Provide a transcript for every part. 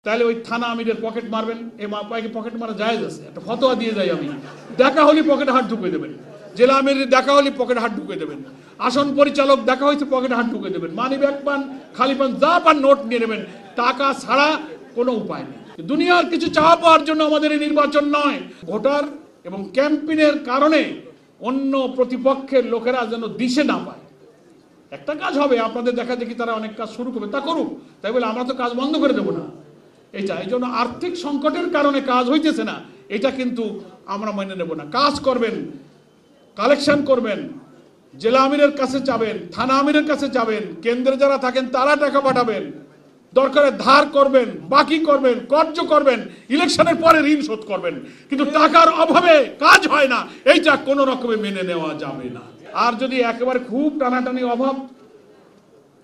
তাহলে ওই থানা আমিরের পকেট মারবেন, এই মাপাইকে পকেট মারা জায়েজ আছে, একটা ফতোয়া দিয়ে যাই আমি। দেখা হলে পকেটে হাত ঢুকিয়ে দেবেন, জেলা আমির দেখা হলে পকেটে হাত ঢুকিয়ে দেবেন, আসন পরিচালক দেখা হয়েছে পকেটে হাত ঢুকিয়ে দেবেন, মানি ব্যাগ পান, খালি পান, যা পান নোট নিয়ে নেবেন, টাকা ছাড়া কোনো উপায় নেই। দুনিয়ার কিছু চাওয়া পাওয়ার জন্য আমাদের এই নির্বাচন নয়। ভোটার এবং ক্যাম্পেইনের কারণে অন্য প্রতিপক্ষের লোকেরা যেন দিশে না পায়। একটা কাজ হবে, আপনাদের দেখা দেখি তারা অনেক কাজ শুরু করবে, তা করুক, তাই বলে আমরা তো কাজ বন্ধ করে দেবো না। এটা এই জন্য আর্থিক সংকটের কারণে কাজ হইতেছে না, এটা কিন্তু আমরা মেনে নেব না। কাজ করবেন, কালেকশন করবেন, জেলা আমিরের কাছে যাবেন, থানা আমিরের কাছে যাবেন, কেন্দ্রে যারা থাকেন তারা টাকা পাঠাবেন, দরকারে ধার করবেন, বাকি করবেন, কর্জ করবেন, ইলেকশনের পরে ঋণ শোধ করবেন, কিন্তু টাকার অভাবে কাজ হয় না, এইটা কোনো রকমে মেনে নেওয়া যাবে না। আর যদি একেবারে খুব টানাটানি অভাব,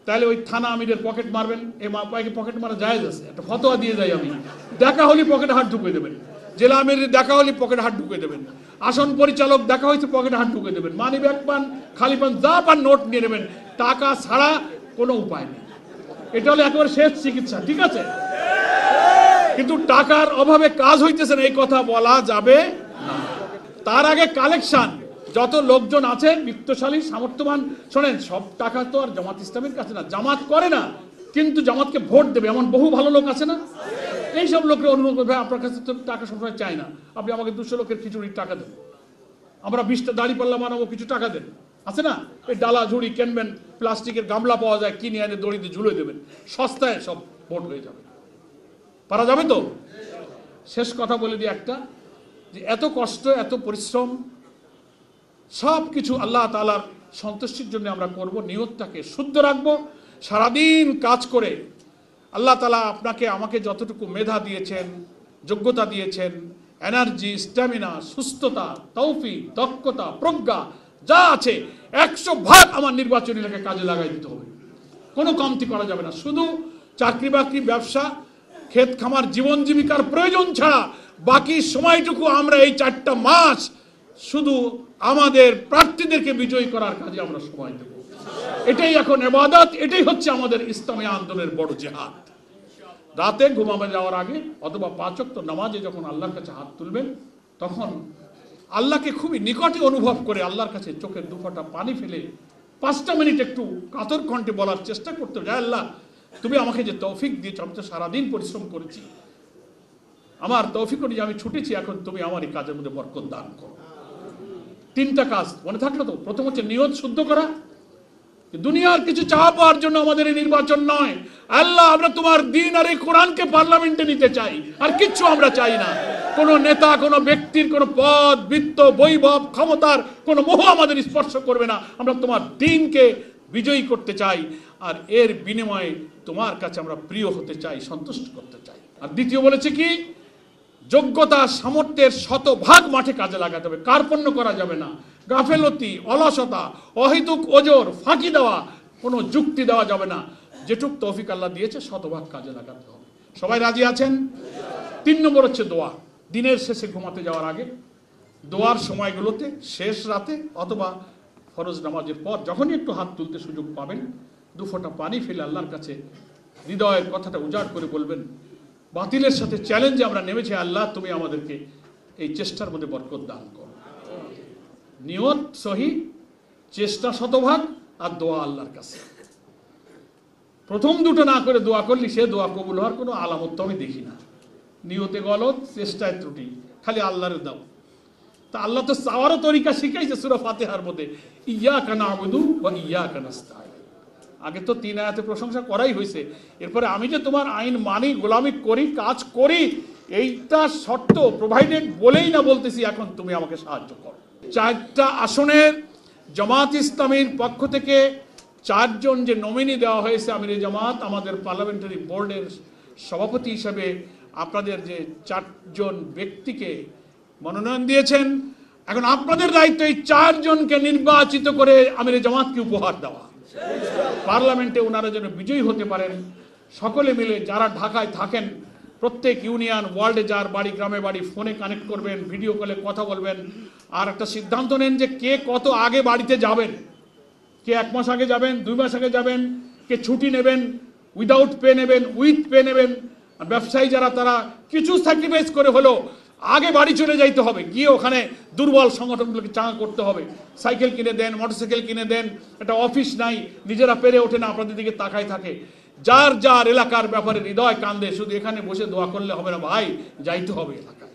তাহলে ওই থানা আমিরের পকেট মারবেন, এই মাপাইকে পকেট মারা জায়েজ আছে, একটা ফতোয়া দিয়ে যাই আমি। দেখা হলে পকেটে হাত ঢুকিয়ে দেবেন, জেলা আমির দেখা হলে পকেটে হাত ঢুকিয়ে দেবেন, আসন পরিচালক দেখা হয়েছে পকেটে হাত ঢুকিয়ে দেবেন, মানি ব্যাগ পান, খালি পান, যা পান নোট নিয়ে নেবেন, টাকা ছাড়া কোনো উপায় নেই। এটা হলো একেবারে শেষ চিকিৎসা, ঠিক আছে? কিন্তু টাকার অভাবে কাজ হইতেছে না, এই কথা বলা যাবে না। তার আগে কালেকশন, যত লোকজন আছে বিত্তশালী সামর্থ্যবান, শোনেন, সব টাকা তো আর জামাত ইসলামের কাছে না, জামাত করে না কিন্তু জামাতকে ভোট দেবে এমন বহু ভালো লোক আছে না? এইসব লোকের অনুভব করবে, আপনার কাছে তো টাকা সবসময় চাই না, আপনি আমাকে 200 লোকের খিচুড়ির টাকা দেন, আমরা 20টা দাড়ি পাল্লা বানাবো, কিছু টাকা দেন, আছে না? এই ডালা ঝুড়ি কিনবেন, প্লাস্টিকের গামলা পাওয়া যায়, কিনে এনে দড়িতে ঝুলে দেবেন, সস্তায় সব ভোট হয়ে যাবে। পারা যাবে তো? শেষ কথা বলে দিই একটা, যে এত কষ্ট, এত পরিশ্রম, সব কিছু আল্লাহ তাআলার সন্তুষ্টির জন্য আমরা করব, নিয়তটাকে শুদ্ধ রাখবো, সারাদিন কাজ করে আল্লাহ তাআলা আপনাকে আমাকে যতটুকু মেধা দিয়েছেন, যোগ্যতা দিয়েছেন, এনার্জি, স্ট্যামিনা, সুস্থতা, তৌফিক, দক্ষতা, প্রজ্ঞা যা আছে 100% আমার নির্বাচনী এলাকায় কাজে লাগাই দিতে হবে, কোনো কমতি করা যাবে না। শুধু চাকরি বাকরি, ব্যবসা, ক্ষেত খামার, জীবন জীবিকার প্রয়োজন ছাড়া বাকি সময়টুকু আমরা এই 4টা মাস শুধু আমাদের প্রার্থীদেরকে বিজয়ী করার কাজে আমরা সময় দেব। এটাই এখন ইবাদত, এটাই হচ্ছে আমাদের ইসলামী আন্দোলনের বড় জিহাদ। রাতে ঘুমাবে যাওয়ার আগে অথবা 5 ওয়াক্ত নামাজে যখন আল্লাহর কাছে হাত তুলবেন, তখন আল্লাহকে খুবই নিকটে অনুভব করে আল্লাহর কাছে চোখের 2 ফোঁটা পানি ফেলে 5টা মিনিট একটু কাতর কণ্ঠে বলার চেষ্টা করতে হবে, আল্লাহ তুমি আমাকে যে তৌফিক দিয়েছো, আমি তো সারাদিন পরিশ্রম করেছি, আমার তৌফিক অনুযায়ী আমি ছুটেছি, এখন তুমি আমার এই কাজের মধ্যে বরকত দান করো। 3টা কাজ মনে থাকলো তো? প্রথম হচ্ছে নিয়ত শুদ্ধ করা, দুনিয়ার কিছু চাওয়া পাওয়ার জন্য আমাদের এই নির্বাচন নয়। আল্লাহ, আমরা তোমার দ্বীন আর এই কোরআনকে পার্লামেন্টে নিতে চাই, আর কিচ্ছু আমরা চাই না। কোন নেতা, কোন ব্যক্তির কোন পদ, বৃত্ত, বৈভব, ক্ষমতার কোন মোহ আমাদের স্পর্শ করবে না। আমরা তোমার দ্বীনকে বিজয়ী করতে চাই, আর এর বিনিময়ে তোমার কাছে আমরা প্রিয় হতে চাই, সন্তুষ্ট করতে চাই। আর দ্বিতীয় বলেছে কি, যোগ্যতা সামর্থ্যের 100% মাঠে কাজে লাগাতে হবে, কার্পণ্য করা যাবে না, গাফেলতি, অলসতা, অহেতুক ওজর, ফাঁকি দেওয়া, কোনো যুক্তি দেওয়া যাবে না। যেটুক তৌফিক আল্লাহ দিয়েছে 100% কাজে লাগাতে হবে। সবাই রাজি আছেন? 3 নম্বর হচ্ছে দোয়া। দিনের শেষে ঘুমাতে যাওয়ার আগে দোয়ার সময়গুলোতে, শেষ রাতে অথবা ফরজ নামাজের পর যখনই একটু হাত তুলতে সুযোগ পাবেন, 2 ফোঁটা পানি ফেলে আল্লাহর কাছে হৃদয়ের কথাটা উজাড় করে বলবেন, বাতিলের সাথে চ্যালেঞ্জে আমরা নেমেছি, আল্লাহ তুমি আমাদেরকে এই চেষ্টার মধ্যে বরকত দান করো। নিয়ত সহি, চেষ্টা 100%, আর দোয়া আল্লাহর কাছে। প্রথম দুটো না করে দোয়া করলি সে দোয়া কবুল হওয়ার কোনো আলামত তো আমি দেখি না। নিয়তে গলত, চেষ্টায় ত্রুটি, খালি আল্লাহর দাও। তা আল্লাহ তো চাওয়ারও তরিকা শিখাইছে সূরা ফাতিহার মধ্যে, ইয়্যাকা না'বুদু ওয়া ইয়্যাকা নাস্তাঈন। আগে তো 3 আয়াতে প্রশংসা করাই হয়েছে, এরপরে আমি যে তোমার আইন মানি, গোলামি করি, কাজ করি, এইটা শর্ত প্রোভাইডেড বলেই না বলতেছি এখন তুমি আমাকে সাহায্য করো। 4টা আসনের জামাত ইসলামীর পক্ষ থেকে 4 জন যে নমিনি দেওয়া হয়েছে আমিরে জামাত, আমাদের পার্লামেন্টারি বোর্ডের সভাপতি হিসেবে আপনাদের যে 4 জন ব্যক্তিকে মনোনয়ন দিয়েছেন, এখন আপনাদের দায়িত্ব এই 4 জনকে নির্বাচিত করে আমিরে জামাতকে উপহার দেওয়া। পার্লামেন্টে ওনারা যেন বিজয়ী হতে পারেন। সকলে মিলে যারা ঢাকায় থাকেন, প্রত্যেক ইউনিয়ন, ওয়ার্ল্ডে যার বাড়ি, গ্রামে বাড়ি, ফোনে কানেক্ট করবেন, ভিডিও কলে কথা বলবেন, আর একটা সিদ্ধান্ত নেন যে কে কত আগে বাড়িতে যাবেন। কে 1 মাস আগে যাবেন, 2 মাস আগে যাবেন, কে ছুটি নেবেন, উইদাউট পে নেবেন, উইথ পে নেবেন, আর ব্যবসায়ী যারা তারা কিছু স্যাক্রিফাইস করে হলেও আগে বাড়ি চলে যাইতে হবে, গিয়ে ওখানে দুর্বল সংগঠনগুলোকে চাঙা করতে হবে। সাইকেল কিনে দেন, মোটরসাইকেল কিনে দেন, একটা অফিস নাই, নিজেরা পেরে ওঠে না, আপনাদের দিকে তাকায় থাকে। যার যার এলাকার ব্যাপারে হৃদয় কান্দে, শুধু এখানে বসে দোয়া করলে হবে না ভাই, যাইতে হবে এলাকায়।